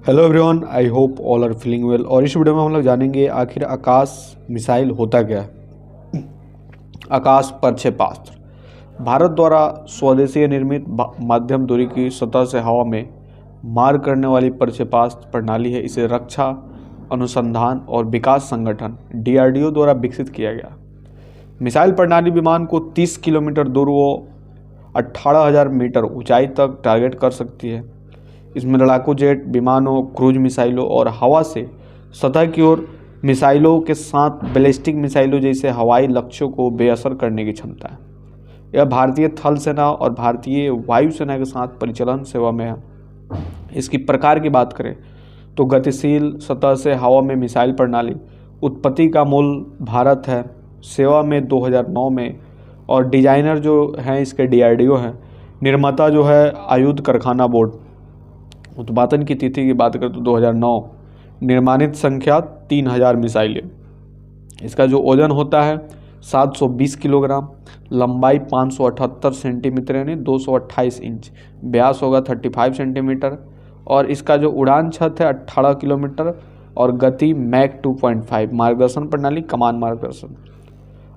Hello everyone, I hope all are feeling well. और इस video में हम लोग जानेंगे आखिर आकाश मिसाइल होता क्या है। आकाश प्रक्षेपास्त्र भारत द्वारा स्वदेशी निर्मित माध्यम दूरी की सतह से हवा में मार करने वाली प्रक्षेपास्त्र प्रणाली है। इसे रक्षा अनुसंधान और विकास संगठन DRDO द्वारा विकसित किया गया। मिसाइल प्रणाली विमान को 30 किलोमीटर दूर व 18,000 मीटर ऊंचाई तक टारगेट कर सकती है। इसमें लड़ाकू जेट विमानों, क्रूज मिसाइलों और हवा से सतह की ओर मिसाइलों के साथ बैलिस्टिक मिसाइलों जैसे हवाई लक्ष्यों को बेअसर करने की क्षमता है। यह भारतीय थल सेना और भारतीय वायुसेना के साथ परिचालन सेवा में है। इसकी प्रकार की बात करें तो गतिशील सतह से हवा में मिसाइल प्रणाली उत्पत्ति का मूल भारत है, सेवा में 2009 में, और डिजाइनर जो हैं इसके DRDO हैं। निर्माता जो है आयुध कारखाना बोर्ड। उत्पादन की तिथि की बात करें तो 2009। निर्माणित संख्या 3000 मिसाइलें। इसका जो वजन होता है 720 किलोग्राम, लंबाई 578 सेंटीमीटर यानी 228 इंच, व्यास होगा 35 सेंटीमीटर, और इसका जो उड़ान छत है 18 किलोमीटर और गति मैक 2.5। मार्गदर्शन प्रणाली कमान मार्गदर्शन।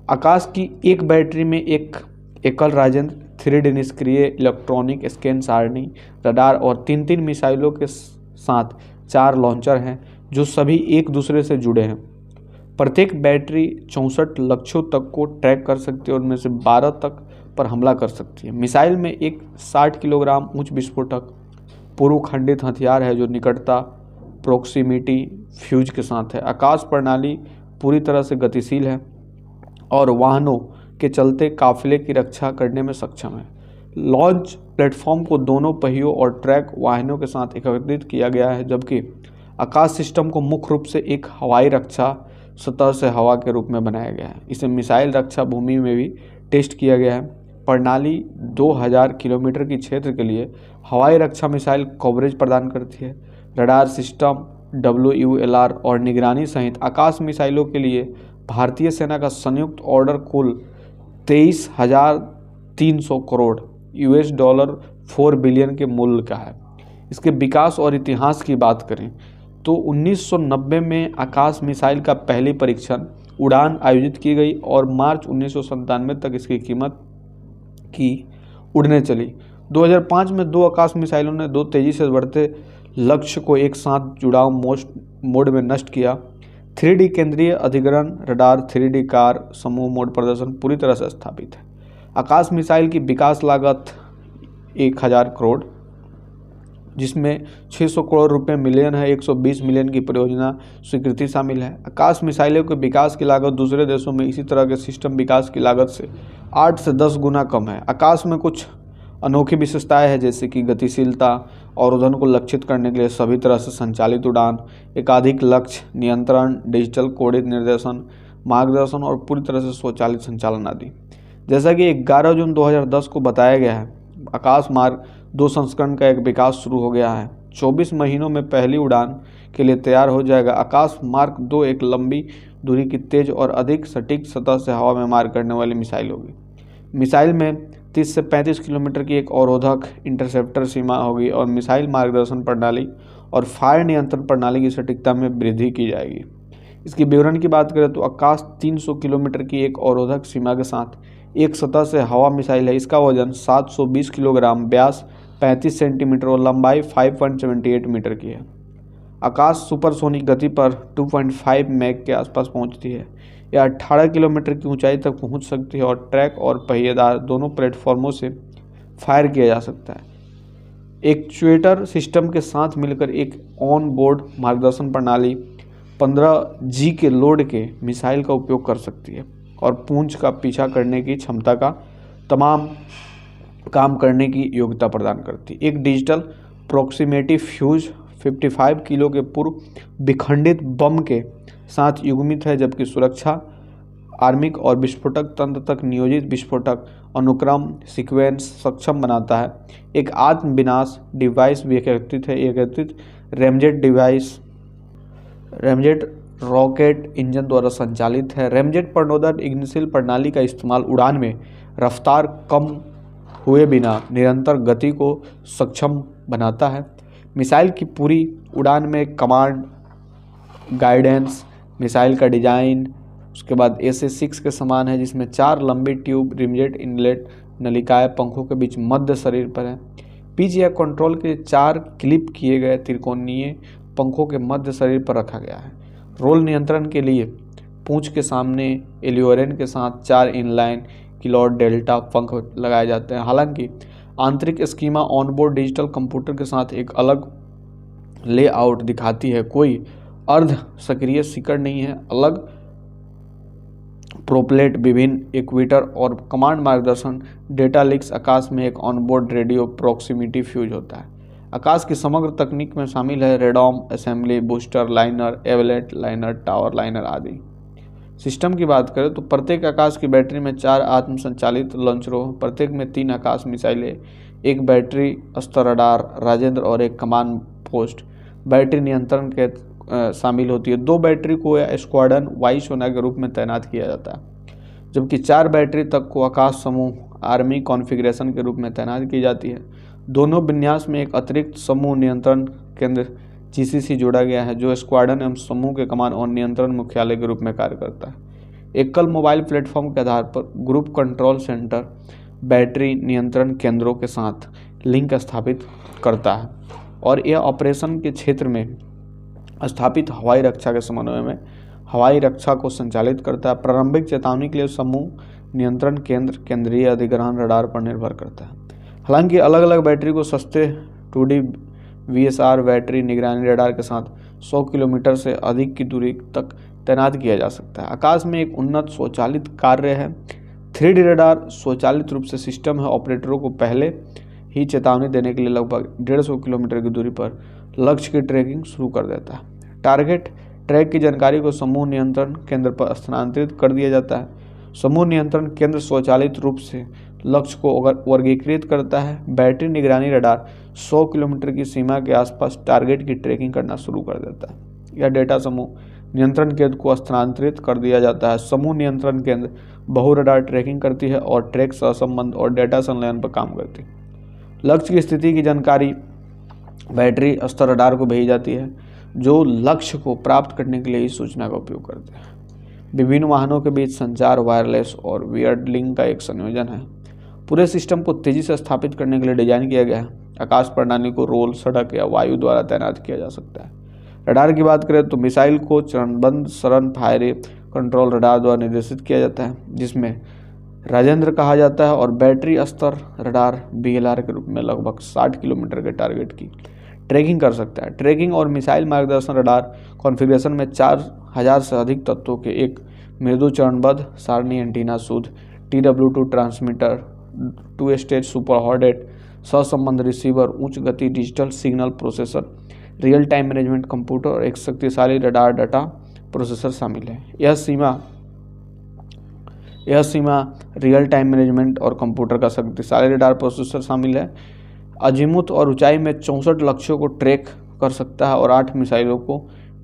आकाश की एक बैटरी में एक एकल राजेंद्र 3D निष्क्रिय इलेक्ट्रॉनिक स्कैन सारणी रडार और 3 मिसाइलों के साथ 4 लॉन्चर हैं जो सभी एक दूसरे से जुड़े हैं। प्रत्येक बैटरी 64 लक्ष्यों तक को ट्रैक कर सकती है और उनमें से 12 तक पर हमला कर सकती है। मिसाइल में एक 60 किलोग्राम उच्च विस्फोटक पूर्व खंडित हथियार है जो निकटता प्रोक्सीमिटी फ्यूज के साथ है। आकाश प्रणाली पूरी तरह से गतिशील है और वाहनों के चलते काफिले की रक्षा करने में सक्षम है। लॉन्च प्लेटफॉर्म को दोनों पहियों और ट्रैक वाहनों के साथ एकीकृत किया गया है, जबकि आकाश सिस्टम को मुख्य रूप से एक हवाई रक्षा सतह से हवा के रूप में बनाया गया है। इसे मिसाइल रक्षा भूमि में भी टेस्ट किया गया है। प्रणाली 2000 किलोमीटर की क्षेत्र के लिए हवाई रक्षा मिसाइल कवरेज प्रदान करती है। रडार सिस्टम, WULR और निगरानी सहित आकाश मिसाइलों के लिए भारतीय सेना का संयुक्त ऑर्डर कुल 23,300 करोड़ $, 4 बिलियन के मूल्य का है। इसके विकास और इतिहास की बात करें तो 1990 में आकाश मिसाइल का पहली परीक्षण उड़ान आयोजित की गई और मार्च 1997 तक इसकी कीमत की उड़ने चली। 2005 में 2 आकाश मिसाइलों ने 2 तेजी से बढ़ते लक्ष्य को एक साथ जुड़ाव मोड में नष्ट किया। 3D केंद्रीय अधिग्रहण रडार 3D कार समूह मोड प्रदर्शन पूरी तरह से स्थापित है। आकाश मिसाइल की विकास लागत 1000 करोड़, जिसमें 600 करोड़ रुपए मिलियन है। 120 मिलियन की परियोजना स्वीकृति शामिल है। आकाश मिसाइलों के विकास की लागत दूसरे देशों में इसी तरह के सिस्टम विकास की लागत से 8 से 10 गुना कम है। आकाश में कुछ अनोखी विशेषताएं हैं जैसे कि गतिशीलता, अवरोधन को लक्षित करने के लिए सभी तरह से संचालित उड़ान, एकाधिक लक्ष्य नियंत्रण, डिजिटल कोडित निर्देशन, मार्गदर्शन और पूरी तरह से स्वचालित संचालन आदि। जैसा कि 11 जून 2010 को बताया गया है, आकाश मार्ग 2 संस्करण का एक विकास शुरू हो गया है। 24 महीनों में पहली उड़ान के लिए तैयार हो जाएगा। आकाश मार्ग 2 एक लंबी दूरी की तेज और अधिक सटीक सतह से हवा में मार करने वाली मिसाइल होगी। मिसाइल में 30 से 35 किलोमीटर की एक अवरोधक इंटरसेप्टर सीमा होगी और मिसाइल मार्गदर्शन प्रणाली और फायर नियंत्रण प्रणाली की सटीकता में वृद्धि की जाएगी। इसकी विवरण की बात करें तो आकाश 300 किलोमीटर की एक अवरोधक सीमा के साथ एक सतह से हवा मिसाइल है। इसका वजन 720 किलोग्राम, व्यास 35 सेंटीमीटर और लंबाई 5.78 मीटर की है। आकाश सुपरसोनिक गति पर 2.5 मैक के आसपास पहुंचती है। यह 18 किलोमीटर की ऊंचाई तक पहुंच सकती है और ट्रैक और पहिएदार दोनों प्लेटफॉर्मों से फायर किया जा सकता है। एक्चुएटर सिस्टम के साथ मिलकर एक ऑन बोर्ड मार्गदर्शन प्रणाली 15G के लोड के मिसाइल का उपयोग कर सकती है और पूंछ का पीछा करने की क्षमता का तमाम काम करने की योग्यता प्रदान करती है। एक डिजिटल प्रोक्सीमिटी फ्यूज 55 किलो के पूर्व विखंडित बम के साथ युग्मित है, जबकि सुरक्षा आर्मिक और विस्फोटक तंत्र तक नियोजित विस्फोटक अनुक्रम सीक्वेंस सक्षम बनाता है। एक आत्म विनाश डिवाइस भी एकीकृत है। एकीकृत रैमजेट रॉकेट इंजन द्वारा संचालित है। रैमजेट प्रणोदन इग्निशन प्रणाली का इस्तेमाल उड़ान में रफ्तार कम हुए बिना निरंतर गति को सक्षम बनाता है। मिसाइल की पूरी उड़ान में कमांड, गाइडेंस, मिसाइल का डिजाइन उसके बाद SA-6 के समान है, जिसमें 4 लंबी ट्यूब रिमजेट इनलेट नलिकाएं पंखों के बीच मध्य शरीर पर है। पिच या कंट्रोल के 4 क्लिप किए गए त्रिकोणीय पंखों के मध्य शरीर पर रखा गया है। रोल नियंत्रण के लिए पूंछ के सामने एलियोरेन के साथ 4 इनलाइन किलॉट डेल्टा पंख लगाए जाते हैं। हालांकि आंतरिक स्कीमा ऑनबोर्ड डिजिटल कंप्यूटर के साथ एक अलग लेआउट दिखाती है। कोई अर्ध सक्रिय सिकड़ नहीं है। अलग प्रोपलेट, विभिन्न इक्वेटर और कमांड मार्गदर्शन डेटा लिंक्स। आकाश में एक ऑनबोर्ड रेडियो प्रॉक्सिमिटी फ्यूज होता है। आकाश की समग्र तकनीक में शामिल है radome assembly, booster liner, eyelet liner, tower liner आदि। सिस्टम की बात करें तो प्रत्येक आकाश की बैटरी में 4 आत्म संचालित लॉन्चरों, प्रत्येक में 3 आकाश मिसाइलें, एक बैटरी स्तर रडार राजेंद्र और एक कमांड पोस्ट बैटरी नियंत्रण के शामिल होती है। 2 बैटरी को स्क्वाड्रन वायुसेना के रूप में तैनात किया जाता है, जबकि 4 बैटरी तक को आकाश समूह आर्मी कॉन्फ़िगरेशन के रूप में तैनात की जाती है। दोनों विन्यास में एक अतिरिक्त समूह नियंत्रण केंद्र GCC जोड़ा गया है, जो स्क्वाड्रन एवं समूह के कमान और नियंत्रण मुख्यालय के रूप में कार्य करता है। एकल मोबाइल प्लेटफॉर्म के आधार पर ग्रुप कंट्रोल सेंटर बैटरी नियंत्रण केंद्रों के साथ लिंक स्थापित करता है और यह ऑपरेशन के क्षेत्र में स्थापित हवाई रक्षा के समन्वय में हवाई रक्षा को संचालित करता है। प्रारंभिक चेतावनी के लिए समूह नियंत्रण केंद्र केंद्रीय अधिग्रहण रडार पर निर्भर करता है। हालांकि अलग अलग बैटरी को सस्ते 2D VSR बैटरी निगरानी रडार के साथ 100 किलोमीटर से अधिक की दूरी तक तैनात किया जा सकता है। आकाश में एक उन्नत स्वचालित कार्य है। 3D रडार स्वचालित रूप से सिस्टम है, ऑपरेटरों को पहले ही चेतावनी देने के लिए लगभग 150 किलोमीटर की दूरी पर लक्ष्य की ट्रैकिंग शुरू कर देता है। टारगेट ट्रैक की जानकारी को समूह नियंत्रण केंद्र पर स्थानांतरित कर दिया जाता है। समूह नियंत्रण केंद्र स्वचालित रूप से लक्ष्य को वर्गीकृत करता है। बैटरी निगरानी रडार 100 किलोमीटर की सीमा के आसपास टारगेट की ट्रैकिंग करना शुरू कर देता है। यह डेटा समूह नियंत्रण केंद्र को स्थानांतरित कर दिया जाता है। समूह नियंत्रण केंद्र बहु रडार ट्रैकिंग करती है और ट्रैक सहसंबंध और डेटा संलयन पर काम करती है। लक्ष्य की स्थिति की जानकारी बैटरी स्तर रडार को भेजी जाती है, जो लक्ष्य को प्राप्त करने के लिए इस सूचना का उपयोग करते हैं। विभिन्न वाहनों के बीच संचार वायरलेस और वियर्ड लिंक का एक संयोजन है। पूरे सिस्टम को तेजी से स्थापित करने के लिए डिजाइन किया गया है। आकाश प्रणाली को रोल, सड़क या वायु द्वारा तैनात किया जा सकता है। रडार की बात करें तो मिसाइल को चरणबद्ध शरण फायर कंट्रोल रडार द्वारा निर्देशित किया जाता है, जिसमें राजेंद्र कहा जाता है, और बैटरी स्तर रडार BLR के रूप में लगभग 60 किलोमीटर के टारगेट की ट्रैकिंग कर सकता है। ट्रैकिंग और मिसाइल मार्गदर्शन रडार कॉन्फ़िगरेशन में 4000 से अधिक तत्वों के एक मृदु चरणबद्ध सारणी एंटीना, शुद्ध TW2 ट्रांसमीटर, 2 स्टेज सुपरहॉटेड सहसंबंध रिसीवर, उच्च गति digital signal processor, real time management computer और एक शक्तिशाली रडार डाटा प्रोसेसर शामिल है। यह सीमा रियल टाइम मैनेजमेंट और कंप्यूटर का शक्तिशाली रडार प्रोसेसर शामिल है। अजीमुथ और ऊंचाई में 64 लक्ष्यों को ट्रैक कर सकता है और 8 मिसाइलों को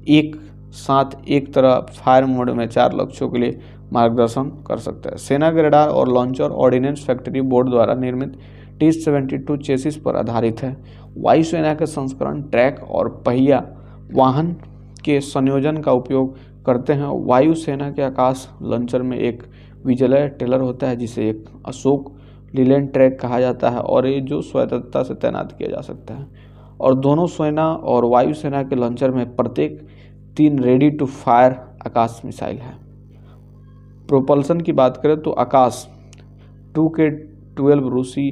एक साथ एक तरह फायर मोड में 4 लक्ष्यों के लिए मार्गदर्शन कर सकता है। सेना के रडार और लॉन्चर ऑर्डिनेंस फैक्ट्री बोर्ड द्वारा निर्मित T-72 चेसिस पर आधारित है। वायुसेना के संस्करण ट्रैक और पहिया वाहन के संयोजन का उपयोग करते हैं। वायुसेना के आकाश लॉन्चर में एक विजय टेलर होता है, जिसे एक अशोक लीलैंड ट्रैक कहा जाता है, और ये जो स्वतंत्रता से तैनात किया जा सकता है। और दोनों सेना और वायुसेना के लॉन्चर में प्रत्येक 3 ready to fire Akash missile है। प्रोपल्सन की बात करें तो आकाश 2K-12 रूसी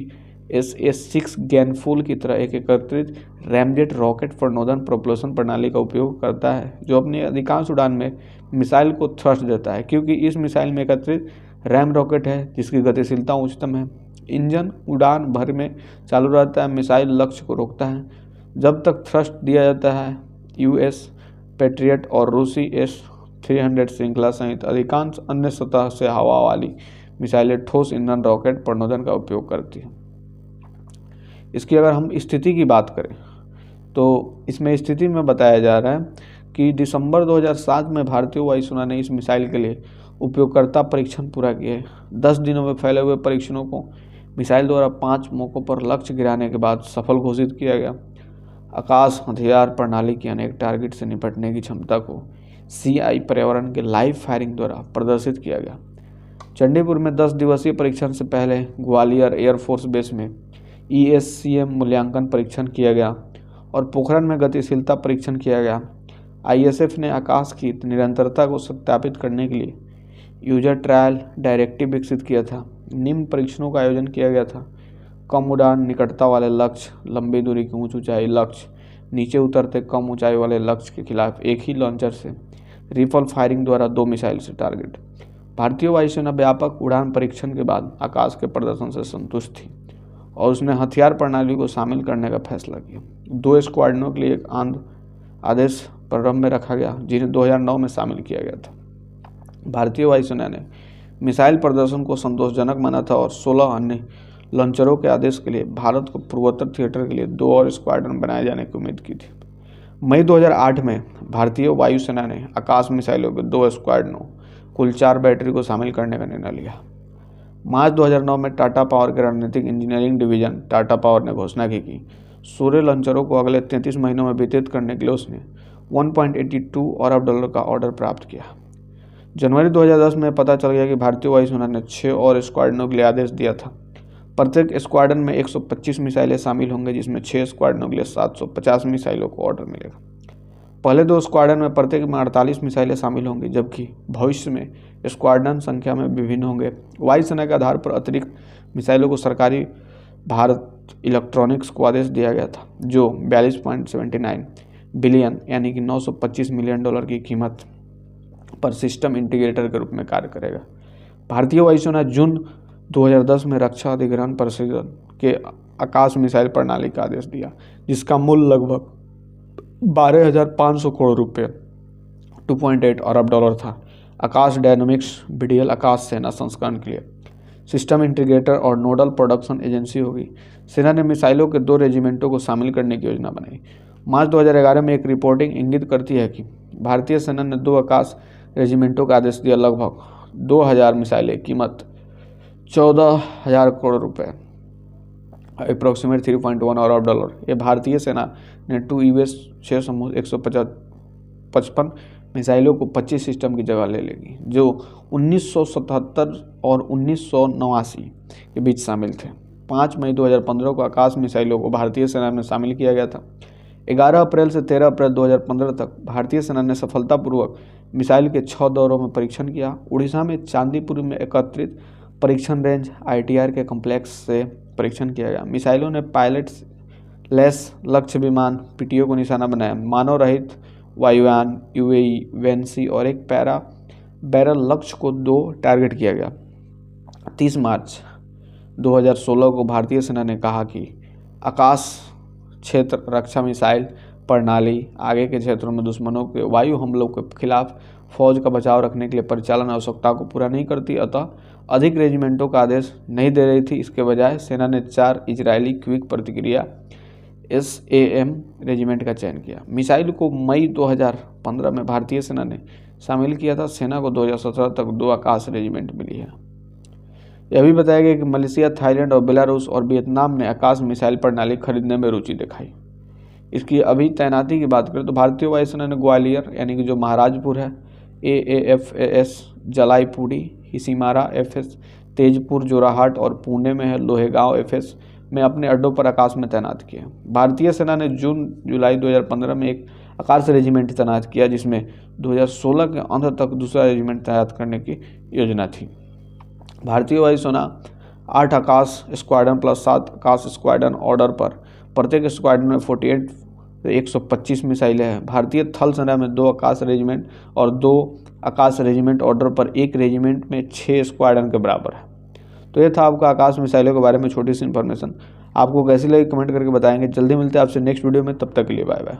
SA-6 गैनफुल की तरह एक एकत्रित ramjet rocket for northern propulsion प्रणाली का उपयोग करता है, जो अपनी अधिकांश उड़ान में मिसाइल को थ्रस्ट देता है। क्योंकि इस मिसाइल में एकत्रित रैम रॉकेट है जिसकी गतिशीलता उच्चतम है, इंजन उड़ान भर में चालू रहता है। मिसाइल लक्ष्य को रोकता है जब तक थ्रस्ट दिया जाता है। US पैट्रियट और रूसी S-300 श्रृंखला सहित अधिकांश अन्य सतह से हवा वाली मिसाइलें ठोस ईंधन रॉकेट प्रनोदन का उपयोग करती हैं। इसकी अगर हम स्थिति की बात करें तो इसमें स्थिति में बताया जा रहा है कि दिसंबर 2007 में भारतीय वायुसेना ने इस मिसाइल के लिए उपयोगकर्ता परीक्षण पूरा किए। 10 दिनों में फैले हुए परीक्षणों को मिसाइल द्वारा 5 मौकों पर लक्ष्य गिराने के बाद सफल घोषित किया गया। आकाश हथियार प्रणाली की अनेक टारगेट से निपटने की क्षमता को CI पर्यावरण के लाइव फायरिंग द्वारा प्रदर्शित किया गया। चंडीपुर में 10 दिवसीय परीक्षण से पहले ग्वालियर एयरफोर्स बेस में ESCM मूल्यांकन परीक्षण किया गया और पोखरण में गतिशीलता परीक्षण किया गया। ISF ने आकाश की निरंतरता को सत्यापित करने के लिए यूजर ट्रायल डायरेक्टिव विकसित किया था। निम्न परीक्षणों का आयोजन किया गया था: कम उड़ान निकटता वाले लक्ष्य, लंबी दूरी की उच्च ऊंचाई लक्ष्य, नीचे उतरते कम ऊंचाई वाले लक्ष्य के खिलाफ एक ही लॉन्चर से रिफल फायरिंग द्वारा 2 मिसाइल से टारगेट। भारतीय वायुसेना व्यापक उड़ान परीक्षण के बाद आकाश के प्रदर्शन से संतुष्ट थी और उसने हथियार प्रणाली को शामिल करने का फैसला किया। 2 स्क्वाड्रनों के लिए एक आदेश प्रारंभ में रखा गया, जिन्हें 2009 में शामिल किया गया था। भारतीय वायुसेना ने मिसाइल प्रदर्शन को संतोषजनक माना था और 16 अन्य लॉन्चरों के आदेश के लिए भारत को पूर्वोत्तर थिएटर के लिए 2 और स्क्वाड्रन बनाए जाने की उम्मीद की थी। मई 2008 में भारतीय वायुसेना ने आकाश मिसाइलों के 2 स्क्वाड्रनों, कुल 4 बैटरी को शामिल करने का निर्णय लिया। मार्च 2009 में टाटा पावर के रणनीतिक इंजीनियरिंग डिवीजन टाटा पावर ने घोषणा की कि सूर्य लॉन्चरों को अगले 33 महीनों में वितरित करने के लिए उसने $1.82 अरब का ऑर्डर प्राप्त किया। जनवरी 2010 में पता चल गया कि भारतीय वायुसेना ने 6 और स्क्वाड्रनों के लिए आदेश दिया था। प्रत्येक स्क्वाड्रन में 125 मिसाइलें शामिल होंगे, जिसमें 6 स्क्वाड्रनों के लिए 750 मिसाइलों को ऑर्डर मिलेगा। पहले 2 स्क्वाड्रन में प्रत्येक में 48 मिसाइलें शामिल होंगी, जबकि भविष्य में स्क्वाड्रन संख्या में विभिन्न होंगे। वायुसेना के आधार पर अतिरिक्त मिसाइलों को सरकारी भारत इलेक्ट्रॉनिक्स को आदेश दिया गया था, जो 42.79 बिलियन यानी कि $925 मिलियन की कीमत पर सिस्टम इंटीग्रेटर के रूप में कार्य करेगा। भारतीय वायुसेना जून 2010 में रक्षा अधिग्रहण परिषद के आकाश मिसाइल प्रणाली का आदेश दिया, जिसका मूल्य लगभग 12,500 करोड़ रुपये $2.8 अरब था। आकाश डायनामिक्स BDL आकाश सेना संस्करण के लिए सिस्टम इंटीग्रेटर और नोडल प्रोडक्शन एजेंसी होगी। सेना ने मिसाइलों के 2 रेजिमेंटों को शामिल करने की योजना बनाई। मार्च 2011 में एक रिपोर्टिंग इंगित करती है कि भारतीय सेना ने 2 आकाश रेजिमेंटों का आदेश दिया। लगभग 2000 मिसाइलें, कीमत 14,000 करोड़ रुपये अप्रोक्सीमेट $3.1 अरब। ये भारतीय सेना ने 2 US 6 समूह 155 मिसाइलों को 25 सिस्टम की जगह ले लेगी, जो 1977 और 1989 के बीच शामिल थे। 5 मई 2015 को आकाश मिसाइलों को भारतीय सेना में शामिल किया गया था। 11 अप्रैल से 13 अप्रैल 2015 तक भारतीय सेना ने सफलतापूर्वक मिसाइल के 6 दौरों में परीक्षण किया। उड़ीसा में चांदीपुर में एकत्रित परीक्षण रेंज ITR के कॉम्प्लेक्स से परीक्षण किया गया। मिसाइलों ने पायलट लेस लक्ष्य विमान PTO को निशाना बनाया। मानव रहित वायुयान UAE वेंसी और एक पैरा बैरल लक्ष्य को 2 टारगेट किया गया। 30 मार्च 2016 को भारतीय सेना ने कहा कि आकाश क्षेत्र रक्षा मिसाइल प्रणाली आगे के क्षेत्रों में दुश्मनों के वायु हमलों के खिलाफ फौज का बचाव रखने के लिए परिचालन आवश्यकता को पूरा नहीं करती, अतः अधिक रेजिमेंटों का आदेश नहीं दे रही थी। इसके बजाय सेना ने 4 इजरायली क्विक प्रतिक्रिया SAM रेजिमेंट का चयन किया। मिसाइल को मई 2015 में भारतीय सेना ने शामिल किया था। सेना को 2017 तक 2 आकाश रेजिमेंट मिली है। यह भी बताया गया कि मलेशिया, थाईलैंड और बेलारूस और वियतनाम ने आकाश मिसाइल प्रणाली खरीदने में रुचि दिखाई। इसकी अभी तैनाती की बात करें तो भारतीय वायुसेना ने ग्वालियर यानी कि जो महाराजपुर है AAFAS, जलाईपुड़ी, हिसीमारा FS, तेजपुर, जोराहाट और पुणे में है लोहेगांव FS में अपने अड्डों पर आकाश में तैनात किए। भारतीय सेना ने जून-जुलाई 2015 में एक आकाश रेजिमेंट तैनात किया, जिसमें 2016 के अंत तक दूसरा रेजिमेंट तैनात करने की योजना थी। भारतीय वायुसेना 8 आकाश स्क्वाड्रन प्लस 7 आकाश स्क्वाड्रन ऑर्डर पर, प्रत्येक स्क्वाड्रन में 48 से 125 मिसाइलें हैं। भारतीय थल सेना में 2 आकाश रेजिमेंट और 2 आकाश रेजिमेंट ऑर्डर पर, एक रेजिमेंट में 6 स्क्वाड्रन के बराबर है। तो ये था आपका आकाश मिसाइलों के बारे में छोटी सी इन्फॉर्मेशन। आपको कैसी लगी कमेंट करके बताएंगे। जल्दी मिलते हैं आपसे नेक्स्ट वीडियो में, तब तक के लिए बाय बाय।